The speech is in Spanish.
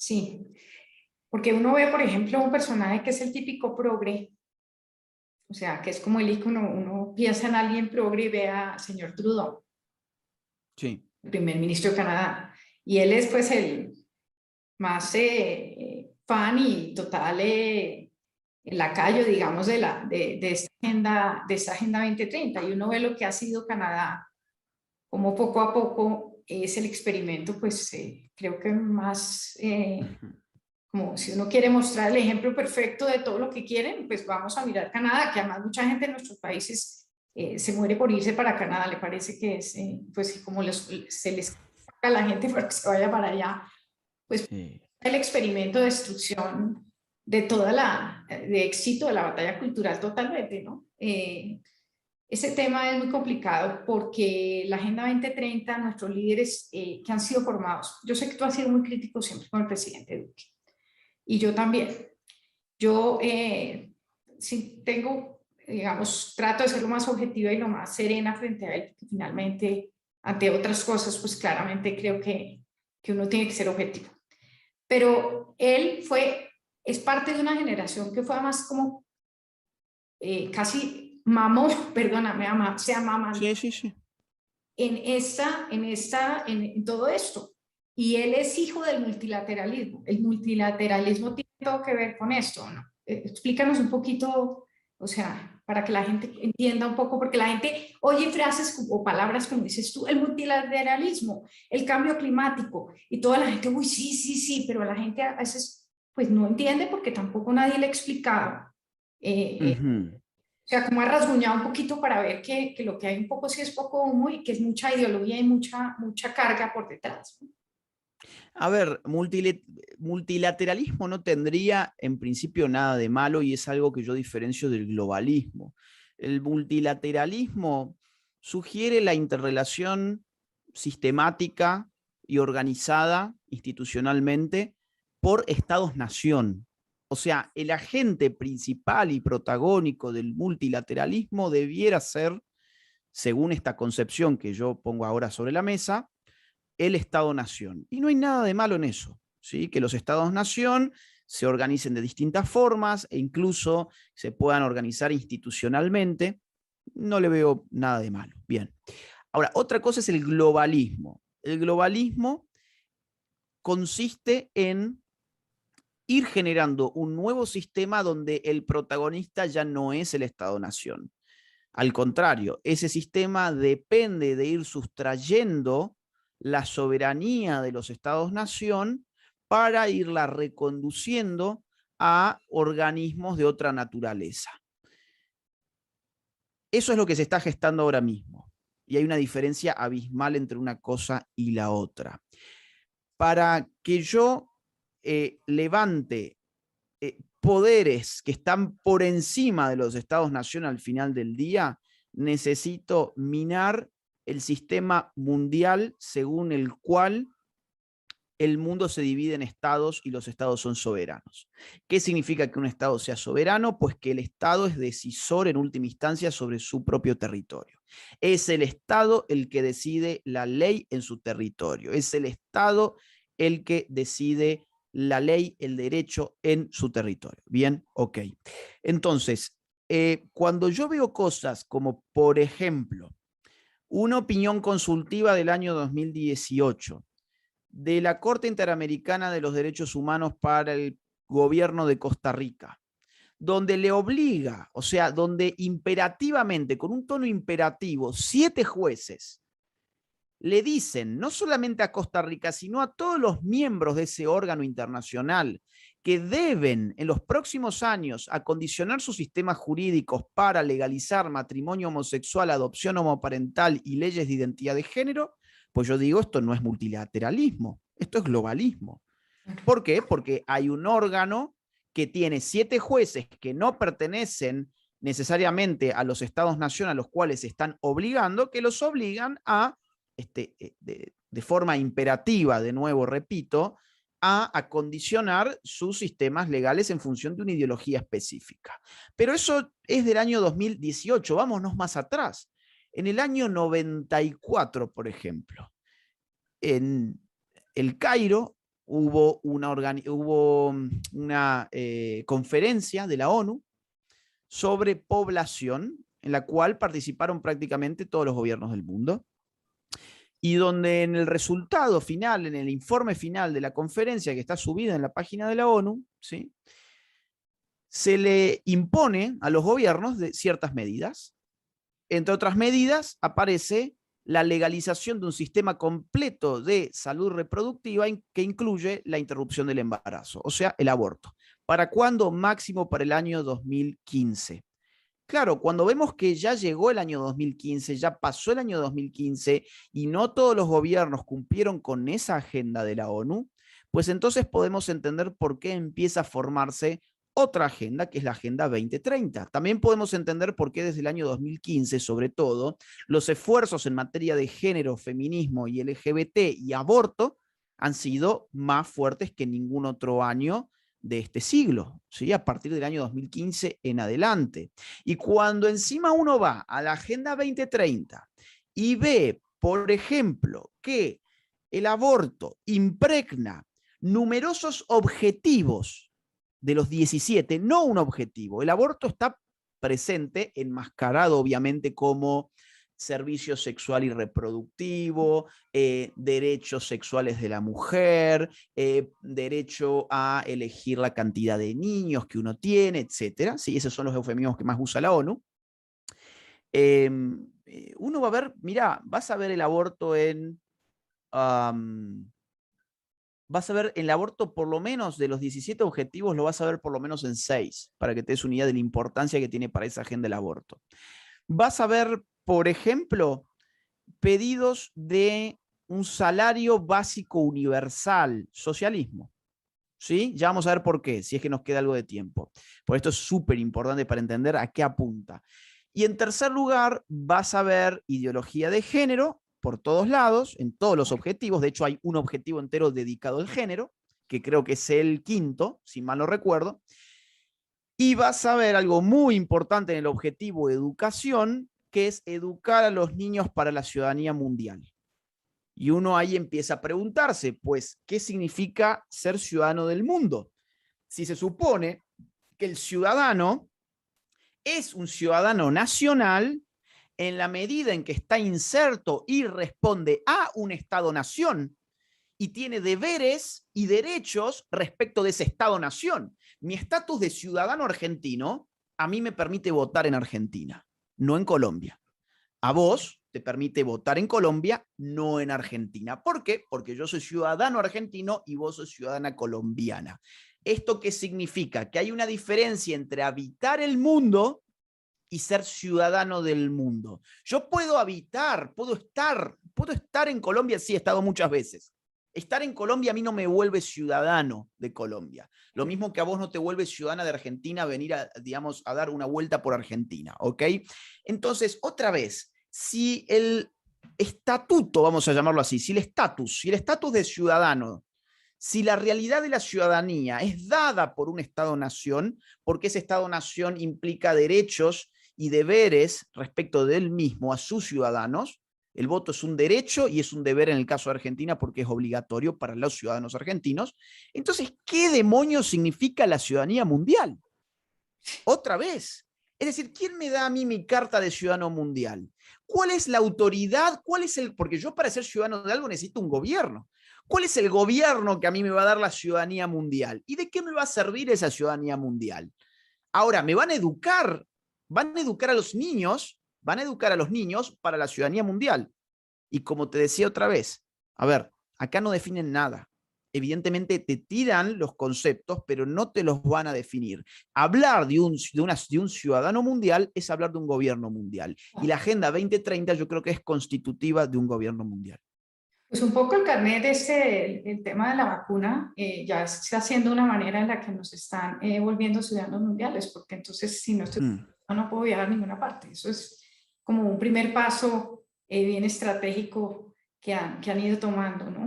sí, porque uno ve, por ejemplo, un personaje que es el típico progre, o sea, que es como el ícono, uno piensa en alguien progre y ve a señor Trudeau, Sí. el primer ministro de Canadá, y él es pues el más fan y total lacayo, digamos, de esta agenda 2030, y uno ve lo que ha sido Canadá, como poco a poco es el experimento, pues creo que más, como si uno quiere mostrar el ejemplo perfecto de todo lo que quieren, pues vamos a mirar Canadá, que además mucha gente en nuestros países se muere por irse para Canadá, le parece que es, pues como se les paga a la gente para que se vaya para allá, pues Sí. el experimento de destrucción de de éxito de la batalla cultural totalmente, ¿no? Ese tema es muy complicado porque la Agenda 2030, nuestros líderes que han sido formados, yo sé que tú has sido muy crítico siempre con el presidente Duque, y yo también. Yo sí tengo, digamos, trato de ser lo más objetiva y lo más serena frente a él, porque finalmente, ante otras cosas, pues claramente creo que uno tiene que ser objetivo. Pero él es parte de una generación que fue además como casi mamó, perdóname, se amamantó Sí, sí, sí. en todo esto. Y él es hijo del multilateralismo. El multilateralismo tiene todo que ver con esto, ¿no? Explícanos un poquito, o sea, para que la gente entienda un poco, porque la gente oye frases o palabras como dices tú, el multilateralismo, el cambio climático, y toda la gente, uy, sí, sí, sí, pero la gente a veces pues no entiende porque tampoco nadie le ha explicado. Ujú. O sea, como ha rasguñado un poquito para ver que lo que hay un poco sí es poco humo y que es mucha ideología y mucha carga por detrás. A ver, multilateralismo no tendría en principio nada de malo y es algo que yo diferencio del globalismo. El multilateralismo sugiere la interrelación sistemática y organizada institucionalmente por estados-nación. O sea, el agente principal y protagónico del multilateralismo debiera ser, según esta concepción que yo pongo ahora sobre la mesa, el Estado-Nación. Y no hay nada de malo en eso, ¿sí? Que los Estados-Nación se organicen de distintas formas e incluso se puedan organizar institucionalmente. No le veo nada de malo. Bien. Ahora, otra cosa es el globalismo. El globalismo consiste en ir generando un nuevo sistema donde el protagonista ya no es el Estado-Nación. Al contrario, ese sistema depende de ir sustrayendo la soberanía de los estados-nación para irla reconduciendo a organismos de otra naturaleza. Eso es lo que se está gestando ahora mismo. Y hay una diferencia abismal entre una cosa y la otra. Para que yo levante poderes que están por encima de los estados-nación al final del día, necesito minar el sistema mundial según el cual el mundo se divide en estados y los estados son soberanos. ¿Qué significa que un estado sea soberano? Pues que el estado es decisor en última instancia sobre su propio territorio. Es el estado el que decide la ley en su territorio. Es el estado el que decide la ley, el derecho en su territorio. Bien, ok. Entonces, cuando yo veo cosas como, por ejemplo, una opinión consultiva del año 2018 de la Corte Interamericana de los Derechos Humanos para el gobierno de Costa Rica, donde le obliga, o sea, donde imperativamente, con un tono imperativo, 7 jueces le dicen, no solamente a Costa Rica, sino a todos los miembros de ese órgano internacional, que deben en los próximos años acondicionar sus sistemas jurídicos para legalizar matrimonio homosexual, adopción homoparental y leyes de identidad de género, pues yo digo, esto no es multilateralismo, esto es globalismo. ¿Por qué? Porque hay un órgano que tiene 7 jueces que no pertenecen necesariamente a los estados-nación a los cuales se están obligando, que los obligan a de forma imperativa, de nuevo repito, a acondicionar sus sistemas legales en función de una ideología específica. Pero eso es del año 2018, vámonos más atrás. En el año 94, por ejemplo, en El Cairo hubo una conferencia de la ONU sobre población, en la cual participaron prácticamente todos los gobiernos del mundo, y donde en el resultado final, en el informe final de la conferencia que está subida en la página de la ONU, ¿sí?, se le impone a los gobiernos de ciertas medidas. Entre otras medidas aparece la legalización de un sistema completo de salud reproductiva que incluye la interrupción del embarazo, o sea, el aborto. ¿Para cuándo? Máximo para el año 2015. Claro, cuando vemos que ya llegó el año 2015, ya pasó el año 2015 y no todos los gobiernos cumplieron con esa agenda de la ONU, pues entonces podemos entender por qué empieza a formarse otra agenda, que es la Agenda 2030. También podemos entender por qué desde el año 2015, sobre todo, los esfuerzos en materia de género, feminismo y LGBT y aborto han sido más fuertes que ningún otro año de este siglo, ¿sí?, a partir del año 2015 en adelante. Y cuando encima uno va a la Agenda 2030 y ve, por ejemplo, que el aborto impregna numerosos objetivos de los 17, no un objetivo, el aborto está presente, enmascarado obviamente como servicio sexual y reproductivo, derechos sexuales de la mujer, derecho a elegir la cantidad de niños que uno tiene, etcétera. Sí, esos son los eufemismos que más usa la ONU. Uno va a ver, mira, vas a ver el aborto vas a ver el aborto por lo menos de los 17 objetivos, lo vas a ver por lo menos en 6, para que te des una idea de la importancia que tiene para esa agenda el aborto. Vas a ver, por ejemplo, pedidos de un salario básico universal, socialismo. ¿Sí? Ya vamos a ver por qué, si es que nos queda algo de tiempo. Por esto es súper importante para entender a qué apunta. Y en tercer lugar, vas a ver ideología de género por todos lados, en todos los objetivos. De hecho, hay un objetivo entero dedicado al género, que creo que es el quinto, si mal no recuerdo. Y vas a ver algo muy importante en el objetivo de educación, que es educar a los niños para la ciudadanía mundial. Y uno ahí empieza a preguntarse, pues, ¿qué significa ser ciudadano del mundo? Si se supone que el ciudadano es un ciudadano nacional en la medida en que está inserto y responde a un Estado-nación y tiene deberes y derechos respecto de ese Estado-nación. Mi estatus de ciudadano argentino a mí me permite votar en Argentina, no en Colombia. A vos te permite votar en Colombia, no en Argentina. ¿Por qué? Porque yo soy ciudadano argentino y vos sos ciudadana colombiana. ¿Esto qué significa? Que hay una diferencia entre habitar el mundo y ser ciudadano del mundo. Yo puedo habitar, puedo estar en Colombia, sí, he estado muchas veces. Estar en Colombia a mí no me vuelve ciudadano de Colombia. Lo mismo que a vos no te vuelve ciudadana de Argentina venir a, digamos, a dar una vuelta por Argentina, ¿ok? Entonces, otra vez, si el estatuto, vamos a llamarlo así, si el estatus de ciudadano, si la realidad de la ciudadanía es dada por un Estado-nación, porque ese Estado-nación implica derechos y deberes respecto de él mismo a sus ciudadanos, el voto es un derecho y es un deber en el caso de Argentina porque es obligatorio para los ciudadanos argentinos. Entonces, ¿qué demonios significa la ciudadanía mundial? Otra vez. Es decir, ¿quién me da a mí mi carta de ciudadano mundial? ¿Cuál es la autoridad? Porque yo para ser ciudadano de algo necesito un gobierno. ¿Cuál es el gobierno que a mí me va a dar la ciudadanía mundial? ¿Y de qué me va a servir esa ciudadanía mundial? Ahora, me van a educar a los niños, para la ciudadanía mundial. Y como te decía otra vez, a ver, acá no definen nada. Evidentemente te tiran los conceptos, pero no te los van a definir. Hablar de un ciudadano mundial es hablar de un gobierno mundial. Y la Agenda 2030 yo creo que es constitutiva de un gobierno mundial. Pues un poco el carnet, el tema de la vacuna, ya está siendo una manera en la que nos están volviendo ciudadanos mundiales, porque entonces si no estoy, no puedo viajar a ninguna parte. Eso es como un primer paso bien estratégico que han ido tomando, ¿no?